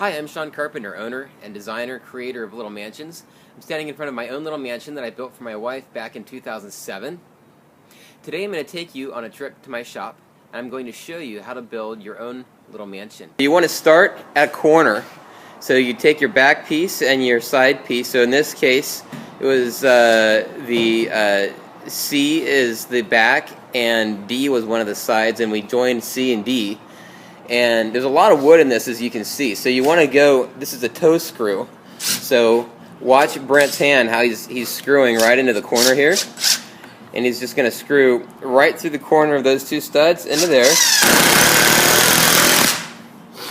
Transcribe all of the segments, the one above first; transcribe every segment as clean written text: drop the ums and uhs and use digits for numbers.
Hi, I'm Sean Carpenter, owner and designer, creator of Little Mansions. I'm standing in front of my own little mansion that I built for my wife back in 2007. Today I'm going to take you on a trip to my shop, and I'm going to show you how to build your own little mansion. You want to start at a corner. So you take your back piece and your side piece. So in this case, it was C is the back and D was one of the sides, and we joined C and D. And there's a lot of wood in this, as you can see. So you want to go, this is a toe screw. So watch Brent's hand, how he's screwing right into the corner here. And he's just going to screw right through the corner of those two studs into there.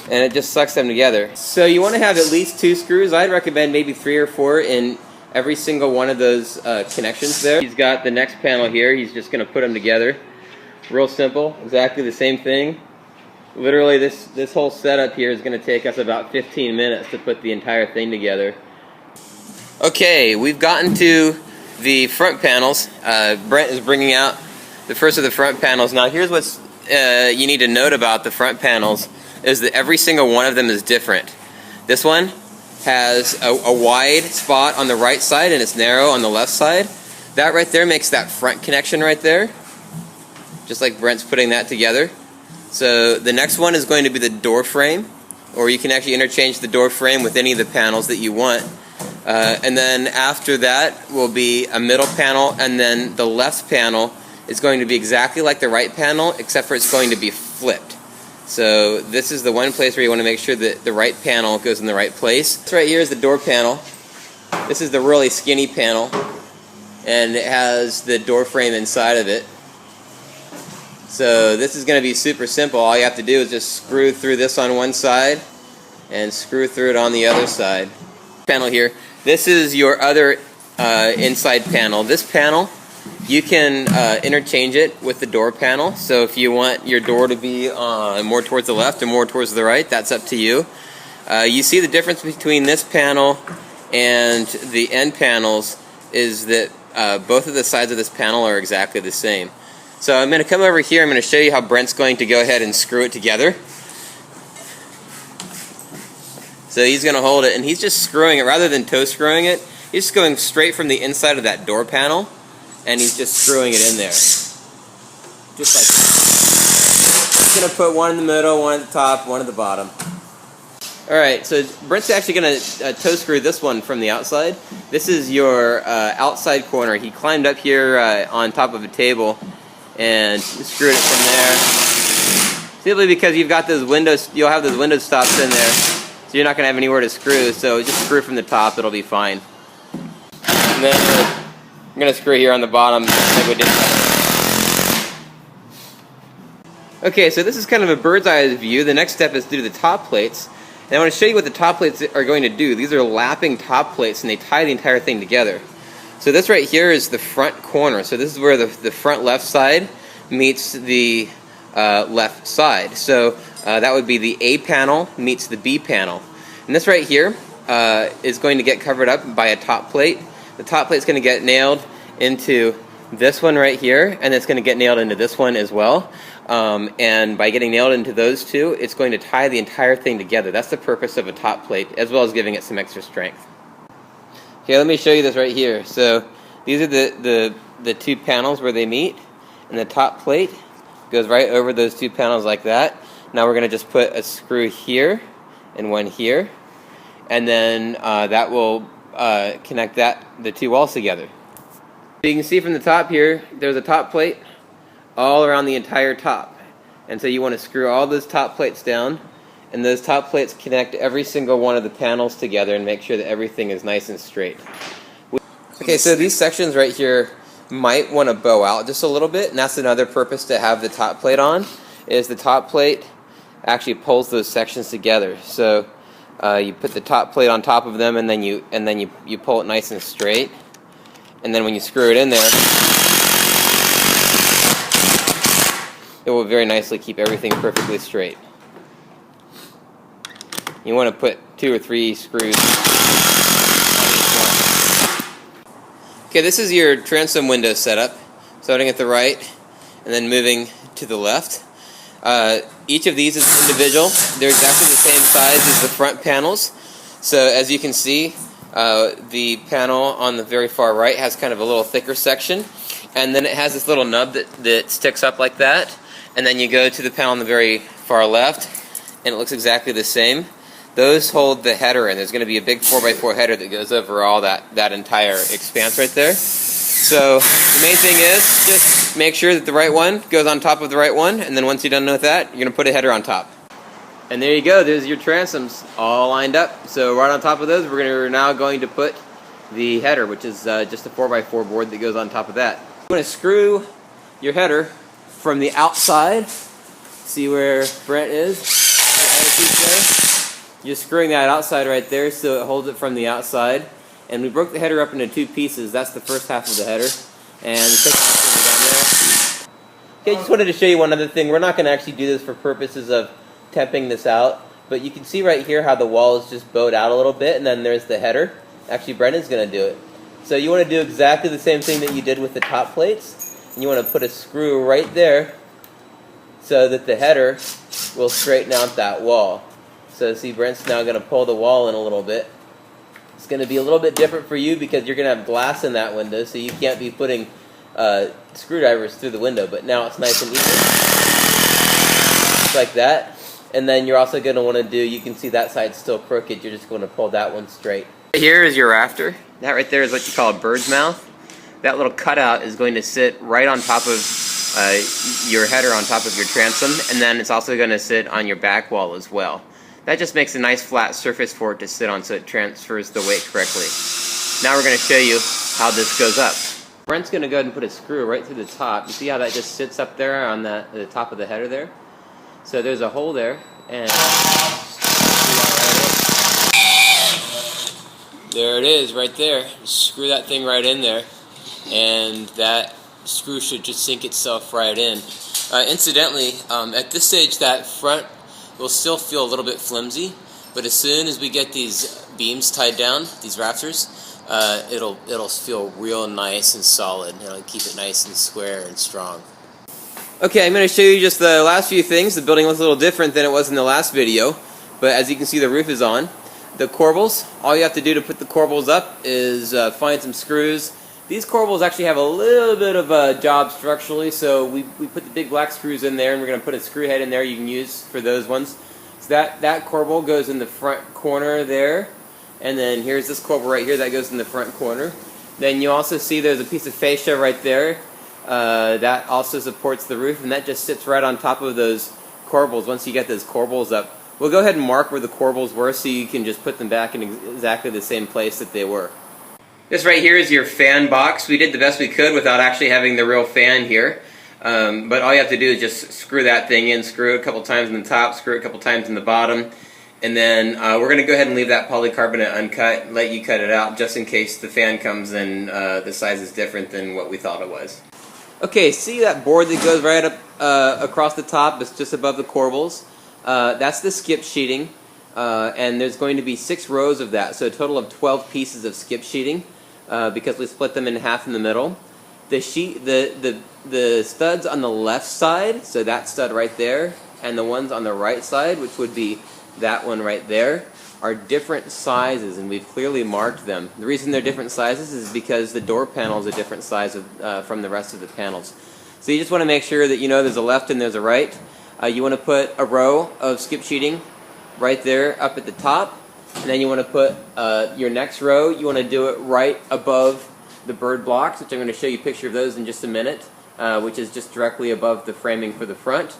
And it just sucks them together. So you want to have at least 2 screws. I'd recommend maybe 3 or 4 in every single one of those connections there. He's got the next panel here. He's just going to put them together. Real simple, exactly the same thing. Literally this whole setup here is going to take us about 15 minutes to put the entire thing together. Okay, we've gotten to the front panels. Brent is bringing out the first of the front panels. Now here's what's you need to note about the front panels is that every single one of them is different. This one has a wide spot on the right side and it's narrow on the left side. That right there makes that front connection right there, just like Brent's putting that together. So the next one is going to be the door frame, or you can actually interchange the door frame with any of the panels that you want. And then after that will be a middle panel, and then the left panel is going to be exactly like the right panel, except for it's going to be flipped. So this is the one place where you want to make sure that the right panel goes in the right place. This right here is the door panel. This is the really skinny panel, and it has the door frame inside of it. So this is going to be super simple. All you have to do is just screw through this on one side and screw through it on the other side. Panel here. This is your other inside panel. This panel, you can interchange it with the door panel. So if you want your door to be more towards the left or more towards the right, that's up to you. You see the difference between this panel and the end panels is that both of the sides of this panel are exactly the same. So I'm going to come over here, I'm going to show you how Brent's going to go ahead and screw it together. So he's going to hold it, and he's just screwing it, rather than toe screwing it, he's just going straight from the inside of that door panel, and he's just screwing it in there. Just like that. He's going to put one in the middle, one at the top, one at the bottom. Alright, so Brent's actually going to toe screw this one from the outside. This is your outside corner. He climbed up here on top of a table and screwed it from there. Simply because you've got those windows, you'll have those window stops in there, so you're not going to have anywhere to screw, so just screw from the top, it'll be fine. And then I'm going to screw here on the bottom like we did. Okay, so this is kind of a bird's eye view. The next step is to do the top plates. And I want to show you what the top plates are going to do. These are lapping top plates, and they tie the entire thing together. So this right here is the front corner. So this is where the front left side meets the left side. So that would be the A panel meets the B panel. And this right here is going to get covered up by a top plate. The top plate is going to get nailed into this one right here, and it's going to get nailed into this one as well. And by getting nailed into those two, it's going to tie the entire thing together. That's the purpose of a top plate, as well as giving it some extra strength. Okay, let me show you this right here. So these are the 2 panels where they meet, and the top plate goes right over those 2 panels like that. Now we're going to just put a screw here and one here, and then that will connect the 2 walls together. So you can see from the top here, there's a top plate all around the entire top. And so you want to screw all those top plates down, and those top plates connect every single one of the panels together and make sure that everything is nice and straight. Okay, so these sections right here might want to bow out just a little bit, and that's another purpose to have the top plate on, is the top plate actually pulls those sections together. So you put the top plate on top of them, and then you pull it nice and straight, and then when you screw it in there, it will very nicely keep everything perfectly straight. You want to put 2 or 3 screws on each one. Okay, this is your transom window setup, starting at the right and then moving to the left. Each of these is individual. They're exactly the same size as the front panels. So as you can see, the panel on the very far right has kind of a little thicker section, and then it has this little nub that sticks up like that, and then you go to the panel on the very far left, and it looks exactly the same. Those hold the header, and there's going to be a big 4x4 header that goes over all that entire expanse right there. So the main thing is just make sure that the right one goes on top of the right one, and then once you're done with that, you're going to put a header on top. And there you go, there's your transoms all lined up. So right on top of those, we're now going to put the header, which is just a 4x4 board that goes on top of that. You're going to screw your header from the outside. See where Brent is? You're screwing that outside right there so it holds it from the outside. And we broke the header up into two pieces. That's the first half of the header. And the second half will be down there. Okay, I just wanted to show you one other thing. We're not going to actually do this for purposes of temping this out, but you can see right here how the wall is just bowed out a little bit, and then there's the header. Actually, Brendan's going to do it. So you want to do exactly the same thing that you did with the top plates. And you want to put a screw right there so that the header will straighten out that wall. So see, Brent's now going to pull the wall in a little bit. It's going to be a little bit different for you because you're going to have glass in that window, so you can't be putting screwdrivers through the window, but now it's nice and even. Just like that. And then you're also going to want to do, you can see that side's still crooked, you're just going to pull that one straight. Here is your rafter. That right there is what you call a bird's mouth. That little cutout is going to sit right on top of your header, on top of your transom, and then it's also going to sit on your back wall as well. That just makes a nice flat surface for it to sit on so it transfers the weight correctly. Now we're going to show you how this goes up. Brent's going to go ahead and put a screw right through the top. You see how that just sits up there on the top of the header there? So there's a hole there, and there it is right there. Screw that thing right in there, and that screw should just sink itself right in. Incidentally, at this stage that front will still feel a little bit flimsy, but as soon as we get these beams tied down, these rafters, it'll feel real nice and solid. It'll keep it nice and square and strong. Okay, I'm going to show you just the last few things. The building looks a little different than it was in the last video, but as you can see, the roof is on. The corbels, all you have to do to put the corbels up is find some screws. These corbels actually have a little bit of a job structurally, so we put the big black screws in there, and we're going to put a screw head in there you can use for those ones. So that corbel goes in the front corner there, and then here's this corbel right here that goes in the front corner. Then you also see there's a piece of fascia right there. That also supports the roof, and that just sits right on top of those corbels. Once you get those corbels up, we'll go ahead and mark where the corbels were so you can just put them back in exactly the same place that they were. This right here is your fan box. We did the best we could without actually having the real fan here. But all you have to do is just screw that thing in, screw it a couple times in the top, screw it a couple times in the bottom, and then we're going to go ahead and leave that polycarbonate uncut and let you cut it out just in case the fan comes and the size is different than what we thought it was. Okay, see that board that goes right up across the top? It's just above the corbels. That's the skip sheeting, and there's going to be 6 rows of that, so a total of 12 pieces of skip sheeting because we split them in half in the middle. The studs on the left side, so that stud right there, and the ones on the right side, which would be that one right there, are different sizes, and we've clearly marked them. The reason they're different sizes is because the door panel is a different size from the rest of the panels. So you just want to make sure that you know there's a left and there's a right. You want to put a row of skip sheeting right there up at the top, and then you want to put your next row, you want to do it right above the bird blocks, which I'm going to show you a picture of those in just a minute, which is just directly above the framing for the front.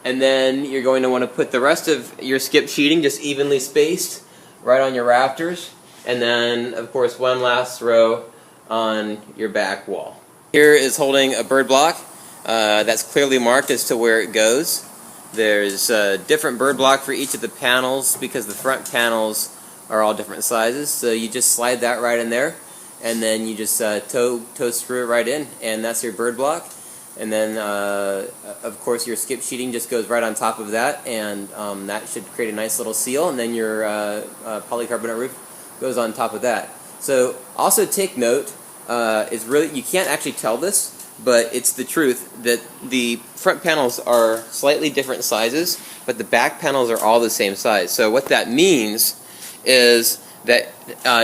And then you're going to want to put the rest of your skip sheeting just evenly spaced right on your rafters, and then of course one last row on your back wall. Here is holding a bird block that's clearly marked as to where it goes. There's a different bird block for each of the panels because the front panels are all different sizes, so you just slide that right in there, and then you just toe screw it right in, and that's your bird block. And then of course your skip sheeting just goes right on top of that, and that should create a nice little seal, and then your polycarbonate roof goes on top of that. So also take note, you can't actually tell this, but it's the truth that the front panels are slightly different sizes, but the back panels are all the same size. So what that means is that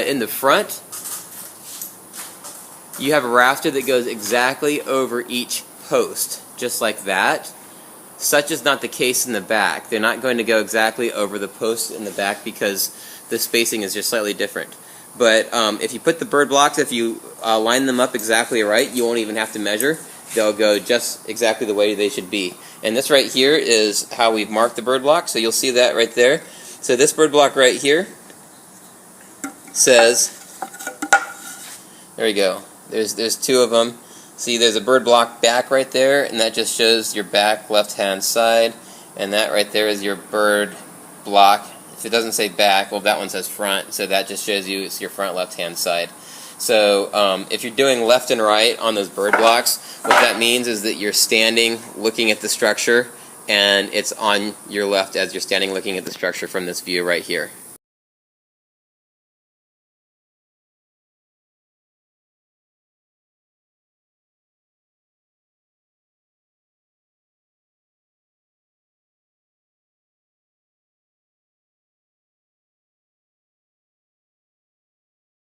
in the front, you have a rafter that goes exactly over each post, just like that. Such is not the case in the back. They're not going to go exactly over the post in the back because the spacing is just slightly different. But if you put the bird blocks, if you line them up exactly right, you won't even have to measure. They'll go just exactly the way they should be. And this right here is how we've marked the bird block, so you'll see that right there. So this bird block right here says, there we go, there's two of them. See, there's a bird block back right there, and that just shows your back left-hand side, and that right there is your bird block. If it doesn't say back, well, that one says front, so that just shows you it's your front left-hand side. So if you're doing left and right on those bird blocks, what that means is that you're standing looking at the structure, and it's on your left as you're standing looking at the structure from this view right here.